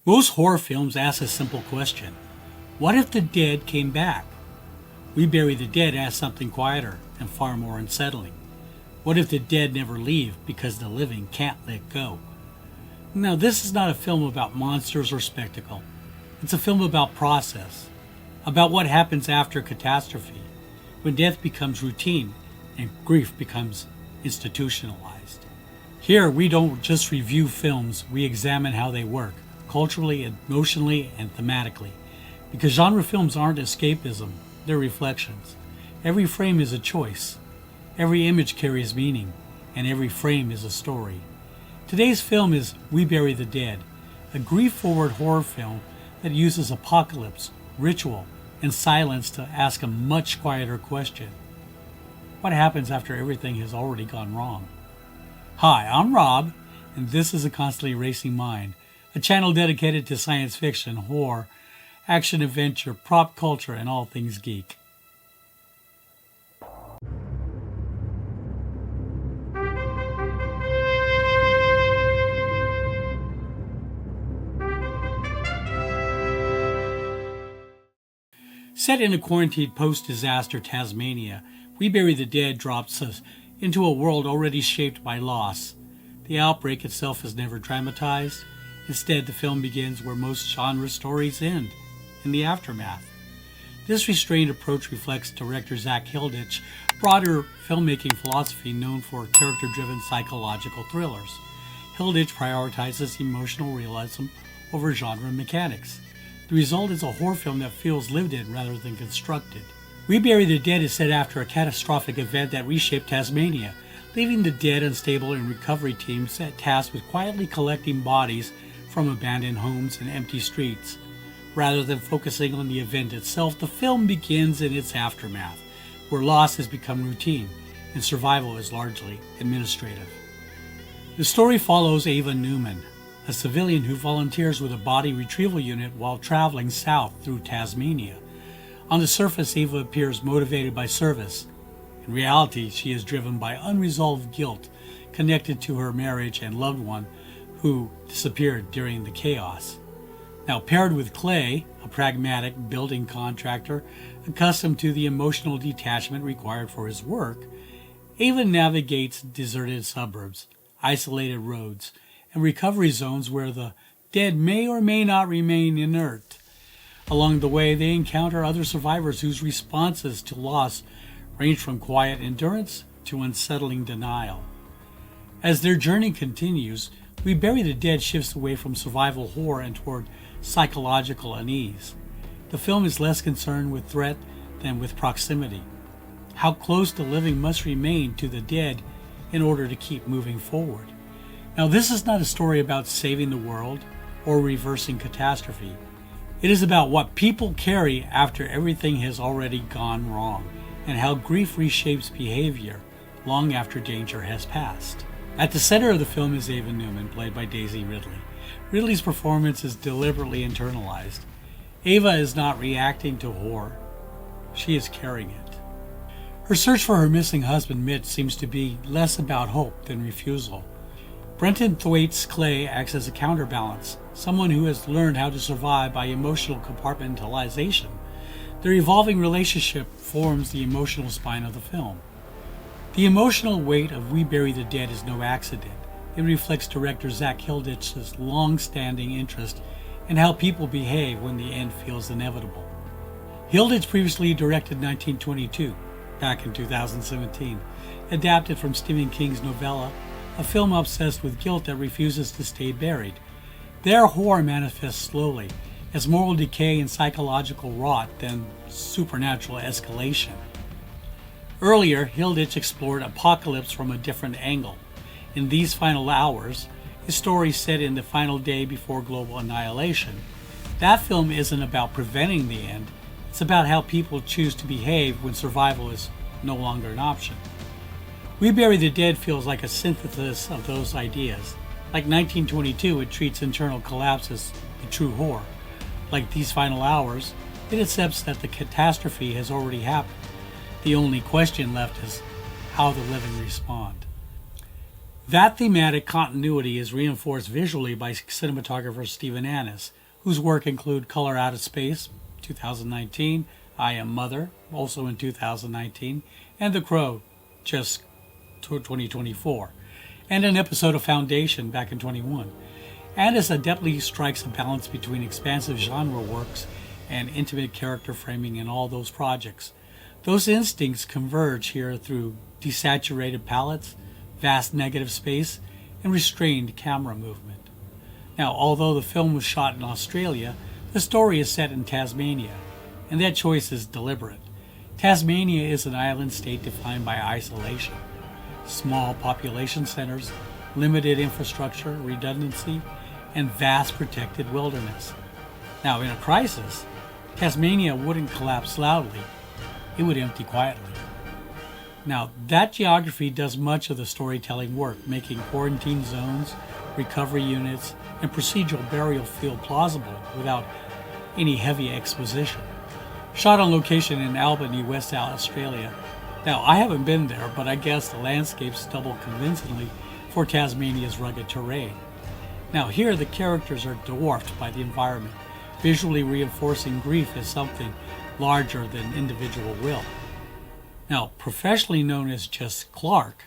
Most horror films ask a simple question. What if the dead came back? We Bury the Dead asks something quieter and far more unsettling. What if the dead never leave because the living can't let go? Now, this is not a film about monsters or spectacle. It's a film about process, about what happens after catastrophe, when death becomes routine and grief becomes institutionalized. Here, we don't just review films, we examine how they work, culturally, emotionally, and thematically. Because genre films aren't escapism, they're reflections. Every frame is a choice. Every image carries meaning, and every frame is a story. Today's film is We Bury the Dead, a grief-forward horror film that uses apocalypse, ritual, and silence to ask a much quieter question. What happens after everything has already gone wrong? Hi, I'm Rob, and this is A Constantly Racing Mind, a channel dedicated to science fiction, horror, action, adventure, prop culture, and all things geek. Set in a quarantined post-disaster Tasmania, We Bury the Dead drops us into a world already shaped by loss. The outbreak itself is never dramatized. Instead, the film begins where most genre stories end, in the aftermath. This restrained approach reflects director Zach Hilditch's broader filmmaking philosophy known for character-driven psychological thrillers. Hilditch prioritizes emotional realism over genre mechanics. The result is a horror film that feels lived in rather than constructed. We Bury the Dead is set after a catastrophic event that reshaped Tasmania, leaving the dead, unstable, and recovery teams tasked with quietly collecting bodies from abandoned homes and empty streets. Rather than focusing on the event itself, the film begins in its aftermath, where loss has become routine and survival is largely administrative. The story follows Ava Newman, a civilian who volunteers with a body retrieval unit while traveling south through Tasmania. On the surface, Ava appears motivated by service. In reality, she is driven by unresolved guilt connected to her marriage and loved one who disappeared during the chaos. Now, paired with Clay, a pragmatic building contractor accustomed to the emotional detachment required for his work, Ava navigates deserted suburbs, isolated roads, and recovery zones where the dead may or may not remain inert. Along the way, they encounter other survivors whose responses to loss range from quiet endurance to unsettling denial. As their journey continues, We Bury the Dead shifts away from survival horror and toward psychological unease. The film is less concerned with threat than with proximity. How close the living must remain to the dead in order to keep moving forward. Now, this is not a story about saving the world or reversing catastrophe. It is about what people carry after everything has already gone wrong, and how grief reshapes behavior long after danger has passed. At the center of the film is Ava Newman, played by Daisy Ridley. Ridley's performance is deliberately internalized. Ava is not reacting to horror. She is carrying it. Her search for her missing husband, Mitch, seems to be less about hope than refusal. Brenton Thwaites Clay acts as a counterbalance, someone who has learned how to survive by emotional compartmentalization. Their evolving relationship forms the emotional spine of the film. The emotional weight of We Bury the Dead is no accident. It reflects director Zach Hilditch's long-standing interest in how people behave when the end feels inevitable. Hilditch previously directed 1922, back in 2017, adapted from Stephen King's novella, a film obsessed with guilt that refuses to stay buried. Their horror manifests slowly, as moral decay and psychological rot than supernatural escalation. Earlier, Hilditch explored apocalypse from a different angle. In These Final Hours, a story set in the final day before global annihilation, that film isn't about preventing the end, it's about how people choose to behave when survival is no longer an option. We Bury the Dead feels like a synthesis of those ideas. Like 1922, it treats internal collapse as the true horror. Like These Final Hours, it accepts that the catastrophe has already happened. The only question left is how the living respond. That thematic continuity is reinforced visually by cinematographer Stephen Annis, whose work include Color Out of Space, 2019, I Am Mother, also in 2019, and The Crow, just 2024, and an episode of Foundation back in 21. Annis adeptly strikes a balance between expansive genre works and intimate character framing in all those projects. Those instincts converge here through desaturated palettes, vast negative space, and restrained camera movement. Now, although the film was shot in Australia, the story is set in Tasmania, and that choice is deliberate. Tasmania is an island state defined by isolation, small population centers, limited infrastructure, redundancy, and vast protected wilderness. Now, in a crisis, Tasmania wouldn't collapse loudly, it would empty quietly. Now, that geography does much of the storytelling work, making quarantine zones, recovery units, and procedural burial feel plausible without any heavy exposition. Shot on location in Albany, West Australia. Now, I haven't been there, but I guess the landscapes double convincingly for Tasmania's rugged terrain. Now, here the characters are dwarfed by the environment, visually reinforcing grief as something larger than individual will. Now, professionally known as just Clark,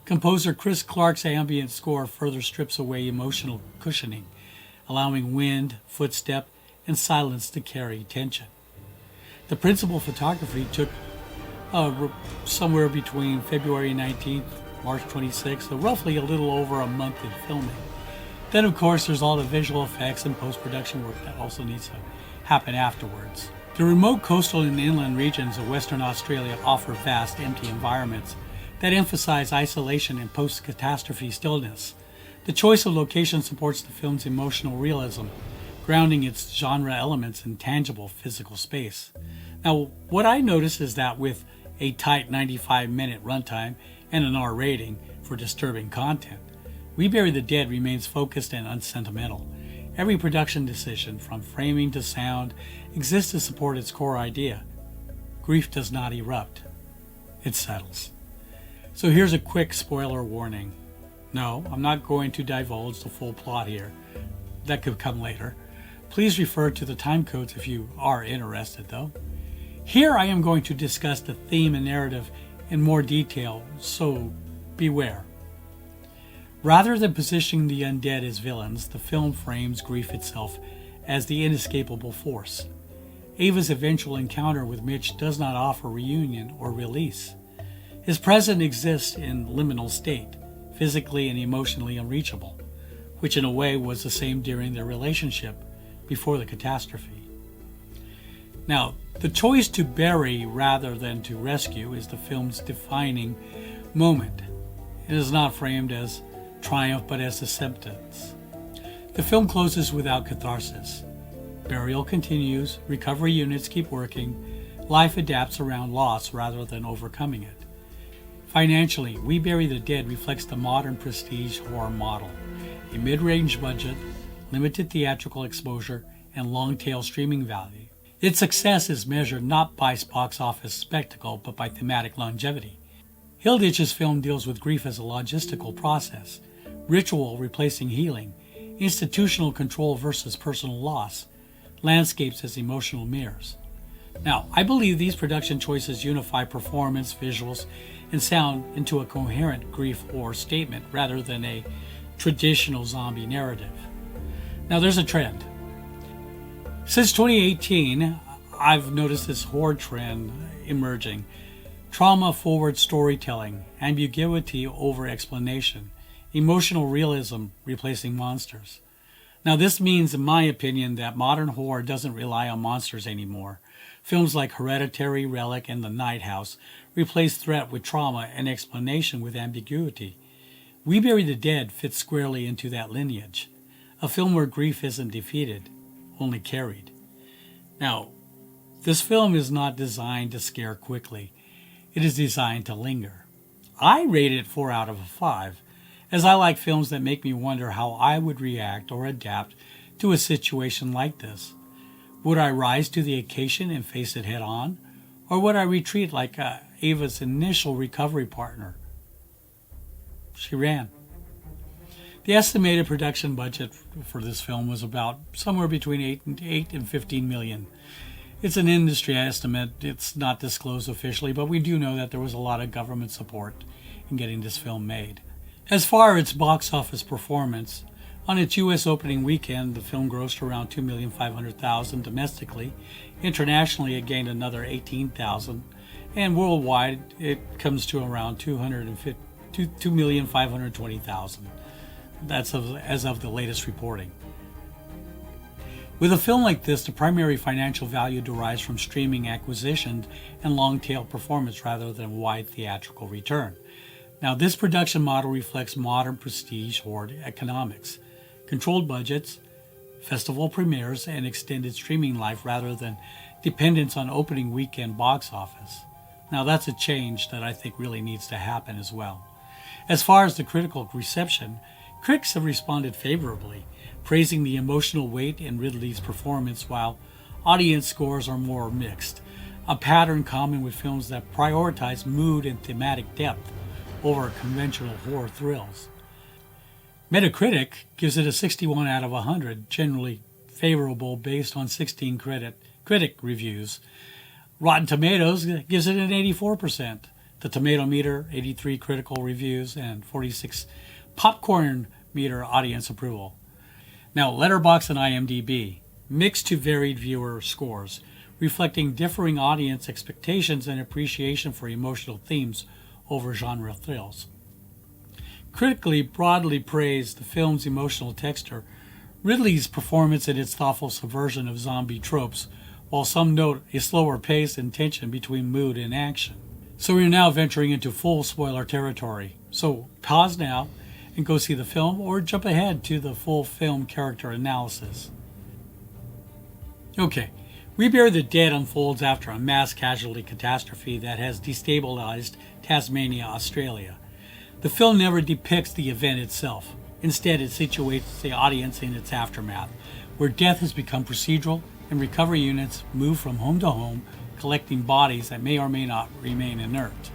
composer Chris Clark's ambient score further strips away emotional cushioning, allowing wind, footstep, and silence to carry tension. The principal photography took somewhere between February 19th, March 26th, so roughly a little over a month in filming. Then, of course, there's all the visual effects and post-production work that also needs to happen afterwards. The remote coastal and inland regions of Western Australia offer vast, empty environments that emphasize isolation and post-catastrophe stillness. The choice of location supports the film's emotional realism, grounding its genre elements in tangible physical space. Now, what I notice is that with a tight 95-minute runtime and an R rating for disturbing content, We Bury the Dead remains focused and unsentimental. Every production decision, from framing to sound, exists to support its core idea. Grief does not erupt. It settles. So here's a quick spoiler warning. No, I'm not going to divulge the full plot here. That could come later. Please refer to the time codes if you are interested, though. Here I am going to discuss the theme and narrative in more detail, so beware. Rather than positioning the undead as villains, the film frames grief itself as the inescapable force. Ava's eventual encounter with Mitch does not offer reunion or release. His presence exists in liminal state, physically and emotionally unreachable, which in a way was the same during their relationship before the catastrophe. Now, the choice to bury rather than to rescue is the film's defining moment. It is not framed as triumph but as acceptance. The film closes without catharsis. Burial continues, recovery units keep working, life adapts around loss rather than overcoming it. Financially, We Bury the Dead reflects the modern prestige horror model, a mid-range budget, limited theatrical exposure, and long-tail streaming value. Its success is measured not by box office spectacle but by thematic longevity. Hilditch's film deals with grief as a logistical process, ritual replacing healing, institutional control versus personal loss, landscapes as emotional mirrors. Now, I believe these production choices unify performance, visuals, and sound into a coherent grief horror statement rather than a traditional zombie narrative. Now, there's a trend. Since 2018, I've noticed this horror trend emerging. Trauma-forward storytelling, ambiguity over explanation, emotional realism replacing monsters. Now, this means, in my opinion, that modern horror doesn't rely on monsters anymore. Films like Hereditary, Relic, and The Night House replace threat with trauma and explanation with ambiguity. We Bury the Dead fits squarely into that lineage. A film where grief isn't defeated, only carried. Now, this film is not designed to scare quickly. It is designed to linger. I rate it 4 out of 5, as I like films that make me wonder how I would react or adapt to a situation like this. Would I rise to the occasion and face it head on? Or would I retreat like Ava's initial recovery partner? She ran. The estimated production budget for this film was about somewhere between 8 and 15 million. It's an industry estimate. It's not disclosed officially, but we do know that there was a lot of government support in getting this film made. As far as its box office performance, on its U.S. opening weekend, the film grossed around $2,500,000 domestically. Internationally, it gained another $18,000, and worldwide, it comes to around $2,520,000. That's as of the latest reporting. With a film like this, the primary financial value derives from streaming acquisitions and long-tail performance rather than wide theatrical return. Now, this production model reflects modern prestige horde economics, controlled budgets, festival premieres, and extended streaming life rather than dependence on opening weekend box office. Now, that's a change that I think really needs to happen as well. As far as the critical reception, critics have responded favorably, praising the emotional weight in Ridley's performance, while audience scores are more mixed, a pattern common with films that prioritize mood and thematic depth over conventional horror thrills. Metacritic gives it a 61 out of 100, generally favorable based on 16 critic reviews. Rotten Tomatoes gives it an 84%. The Tomato Meter, 83 critical reviews, and 46 Popcorn Meter audience approval. Now, Letterboxd and IMDb, mixed to varied viewer scores, reflecting differing audience expectations and appreciation for emotional themes over genre thrills. Critically broadly praised the film's emotional texture, Ridley's performance and its thoughtful subversion of zombie tropes, while some note a slower pace and tension between mood and action. So we're now venturing into full spoiler territory. So pause now and go see the film, or jump ahead to the full film character analysis. Okay, We Bury the Dead unfolds after a mass casualty catastrophe that has destabilized Tasmania, Australia. The film never depicts the event itself. Instead, it situates the audience in its aftermath, where death has become procedural and recovery units move from home to home, collecting bodies that may or may not remain inert.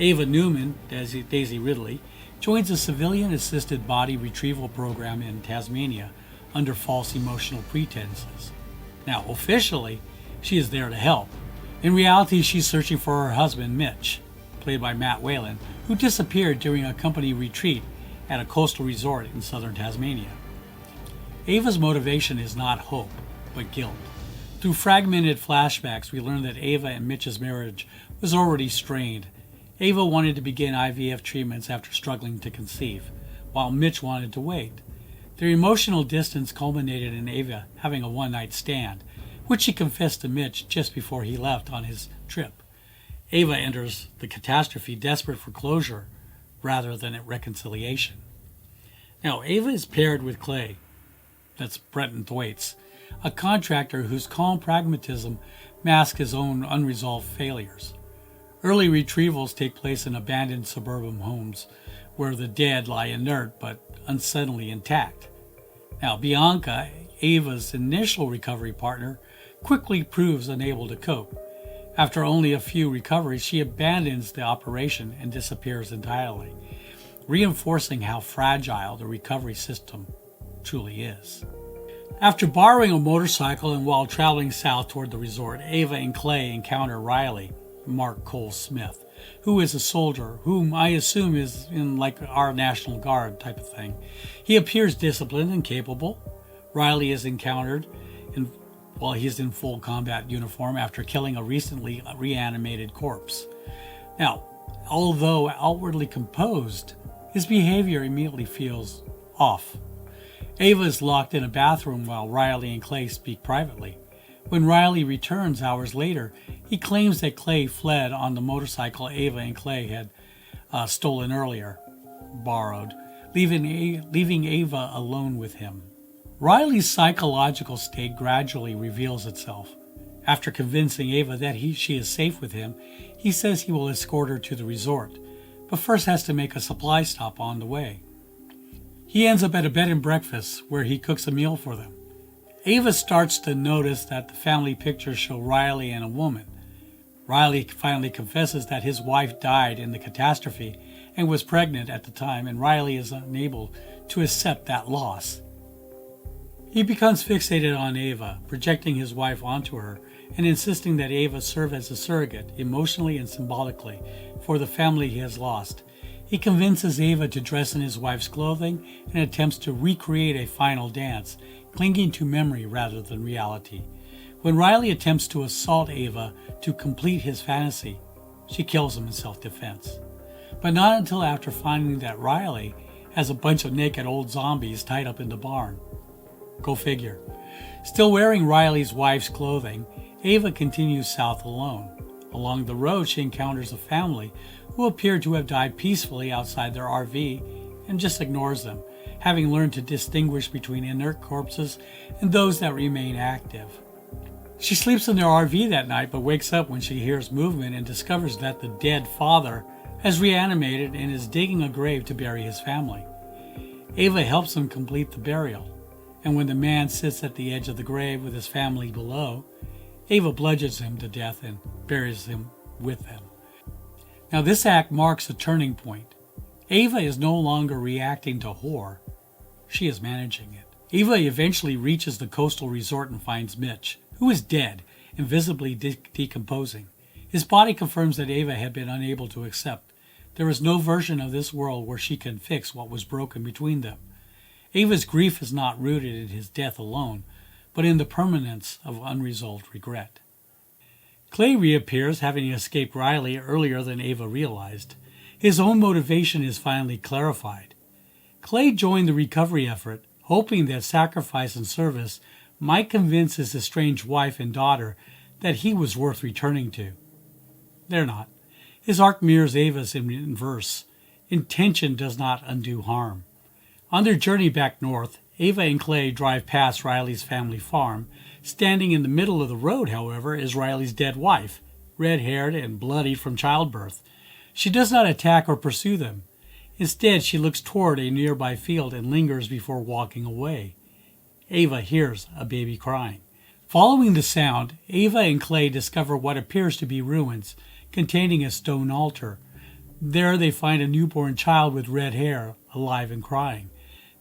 Ava Newman, Daisy Ridley, joins a civilian-assisted body retrieval program in Tasmania under false emotional pretenses. Now, officially, she is there to help. In reality, she's searching for her husband, Mitch, played by Matt Whalen, who disappeared during a company retreat at a coastal resort in southern Tasmania. Ava's motivation is not hope, but guilt. Through fragmented flashbacks, we learn that Ava and Mitch's marriage was already strained. Ava wanted to begin IVF treatments after struggling to conceive, while Mitch wanted to wait. Their emotional distance culminated in Ava having a one-night stand, which she confessed to Mitch just before he left on his trip. Ava enters the catastrophe desperate for closure rather than reconciliation. Now, Ava is paired with Clay, that's Brenton Thwaites, a contractor whose calm pragmatism masks his own unresolved failures. Early retrievals take place in abandoned suburban homes where the dead lie inert but unsettlingly intact. Now, Bianca, Ava's initial recovery partner, quickly proves unable to cope. After only a few recoveries, she abandons the operation and disappears entirely, reinforcing how fragile the recovery system truly is. After borrowing a motorcycle and while traveling south toward the resort, Ava and Clay encounter Riley, Mark Cole Smith, who is a soldier, whom I assume is in like our National Guard type of thing. He appears disciplined and capable. Riley is encountered while he's in full combat uniform after killing a recently reanimated corpse. Now, although outwardly composed, his behavior immediately feels off. Ava is locked in a bathroom while Riley and Clay speak privately. When Riley returns hours later, he claims that Clay fled on the motorcycle Ava and Clay had borrowed, leaving Ava alone with him. Riley's psychological state gradually reveals itself. After convincing Ava that she is safe with him, he says he will escort her to the resort, but first has to make a supply stop on the way. He ends up at a bed and breakfast where he cooks a meal for them. Ava starts to notice that the family pictures show Riley and a woman. Riley finally confesses that his wife died in the catastrophe and was pregnant at the time, and Riley is unable to accept that loss. He becomes fixated on Ava, projecting his wife onto her and insisting that Ava serve as a surrogate, emotionally and symbolically, for the family he has lost. He convinces Ava to dress in his wife's clothing and attempts to recreate a final dance, clinging to memory rather than reality. When Riley attempts to assault Ava to complete his fantasy, she kills him in self-defense. But not until after finding that Riley has a bunch of naked old zombies tied up in the barn. Go figure. Still wearing Riley's wife's clothing, Ava continues south alone. Along the road, she encounters a family who appear to have died peacefully outside their RV and just ignores them, having learned to distinguish between inert corpses and those that remain active. She sleeps in their RV that night but wakes up when she hears movement and discovers that the dead father has reanimated and is digging a grave to bury his family. Ava helps him complete the burial, and when the man sits at the edge of the grave with his family below, Ava bludgeons him to death and buries him with them. Now this act marks a turning point. Ava is no longer reacting to horror. She is managing it. Ava eventually reaches the coastal resort and finds Mitch, who is dead and visibly decomposing. His body confirms that Ava had been unable to accept. There is no version of this world where she can fix what was broken between them. Ava's grief is not rooted in his death alone, but in the permanence of unresolved regret. Clay reappears, having escaped Riley earlier than Ava realized. His own motivation is finally clarified. Clay joined the recovery effort, hoping that sacrifice and service might convince his estranged wife and daughter that he was worth returning to. They're not. His arc mirrors Ava's in inverse. Intention does not undo harm. On their journey back north, Ava and Clay drive past Riley's family farm. Standing in the middle of the road, however, is Riley's dead wife, red-haired and bloody from childbirth. She does not attack or pursue them. Instead, she looks toward a nearby field and lingers before walking away. Ava hears a baby crying. Following the sound, Ava and Clay discover what appears to be ruins, containing a stone altar. There they find a newborn child with red hair, alive and crying.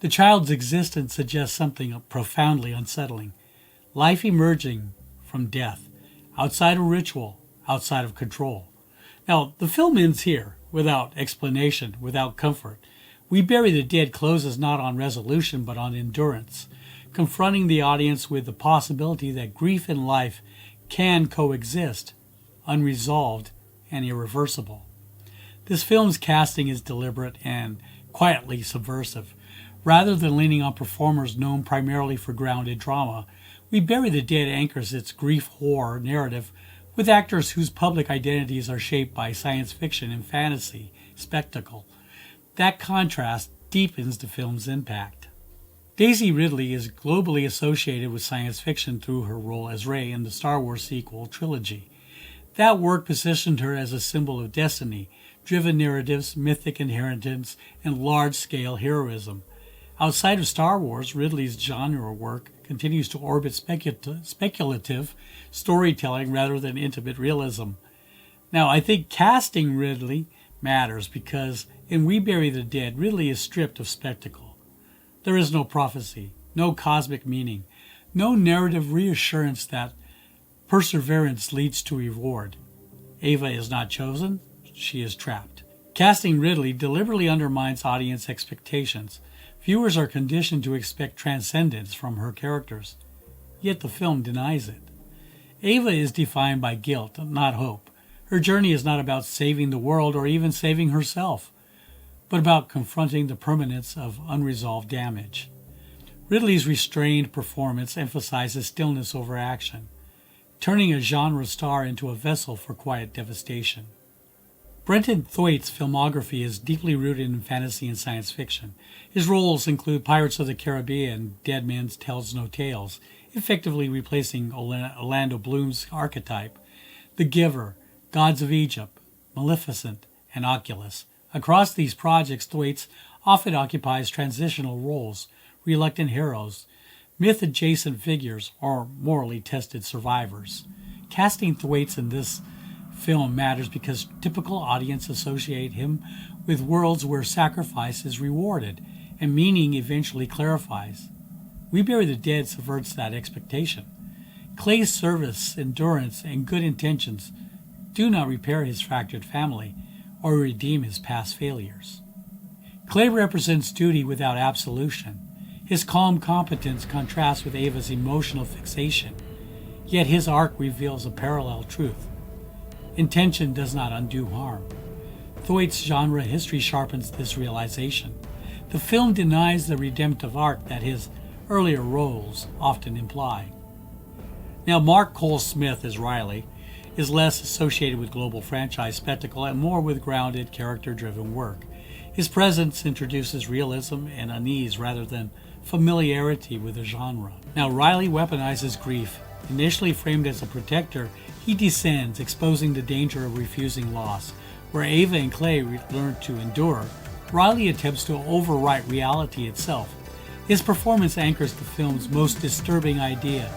The child's existence suggests something profoundly unsettling. Life emerging from death, outside of ritual, outside of control. Now, the film ends here, without explanation, without comfort. We Bury the Dead closes not on resolution, but on endurance, confronting the audience with the possibility that grief and life can coexist, unresolved and irreversible. This film's casting is deliberate and quietly subversive. Rather than leaning on performers known primarily for grounded drama, We Bury the Dead anchors its grief horror narrative with actors whose public identities are shaped by science fiction and fantasy spectacle. That contrast deepens the film's impact. Daisy Ridley is globally associated with science fiction through her role as Rey in the Star Wars sequel trilogy. That work positioned her as a symbol of destiny, driven narratives, mythic inheritance, and large-scale heroism. Outside of Star Wars, Ridley's genre work continues to orbit speculative storytelling rather than intimate realism. Now, I think casting Ridley matters because in We Bury the Dead, Ridley is stripped of spectacle. There is no prophecy, no cosmic meaning, no narrative reassurance that perseverance leads to reward. Ava is not chosen, she is trapped. Casting Ridley deliberately undermines audience expectations. Viewers are conditioned to expect transcendence from her characters, yet the film denies it. Ava is defined by guilt, not hope. Her journey is not about saving the world or even saving herself, but about confronting the permanence of unresolved damage. Ridley's restrained performance emphasizes stillness over action, turning a genre star into a vessel for quiet devastation. Brenton Thwaites' filmography is deeply rooted in fantasy and science fiction. His roles include Pirates of the Caribbean, Dead Man Tells No Tales, effectively replacing Orlando Bloom's archetype, The Giver, Gods of Egypt, Maleficent, and Oculus. Across these projects, Thwaites often occupies transitional roles, reluctant heroes, myth-adjacent figures, or morally tested survivors. Casting Thwaites in this film matters because typical audiences associate him with worlds where sacrifice is rewarded and meaning eventually clarifies. We Bury the Dead subverts that expectation. Clay's service, endurance, and good intentions do not repair his fractured family or redeem his past failures. Clay represents duty without absolution. His calm competence contrasts with Ava's emotional fixation, yet his arc reveals a parallel truth. Intention does not undo harm. Thwaites' genre history sharpens this realization. The film denies the redemptive arc that his earlier roles often imply. Now, Mark Cole Smith as Riley is less associated with global franchise spectacle and more with grounded, character-driven work. His presence introduces realism and unease rather than familiarity with the genre. Now, Riley weaponizes grief. Initially framed as a protector, he descends, exposing the danger of refusing loss. Where Ava and Clay learn to endure, Riley attempts to overwrite reality itself. His performance anchors the film's most disturbing idea: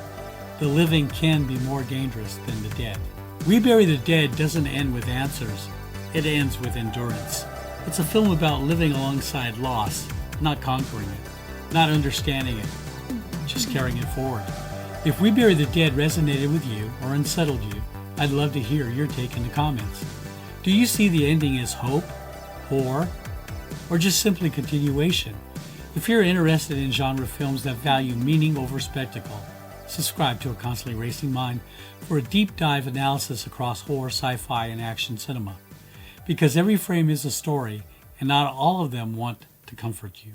the living can be more dangerous than the dead. We Bury the Dead doesn't end with answers. It ends with endurance. It's a film about living alongside loss, not conquering it, not understanding it, just carrying it forward. If We Bury the Dead resonated with you or unsettled you, I'd love to hear your take in the comments. Do you see the ending as hope, horror, or just simply continuation? If you're interested in genre films that value meaning over spectacle, subscribe to A Constantly Racing Mind for a deep dive analysis across horror, sci-fi, and action cinema. Because every frame is a story, and not all of them want to comfort you.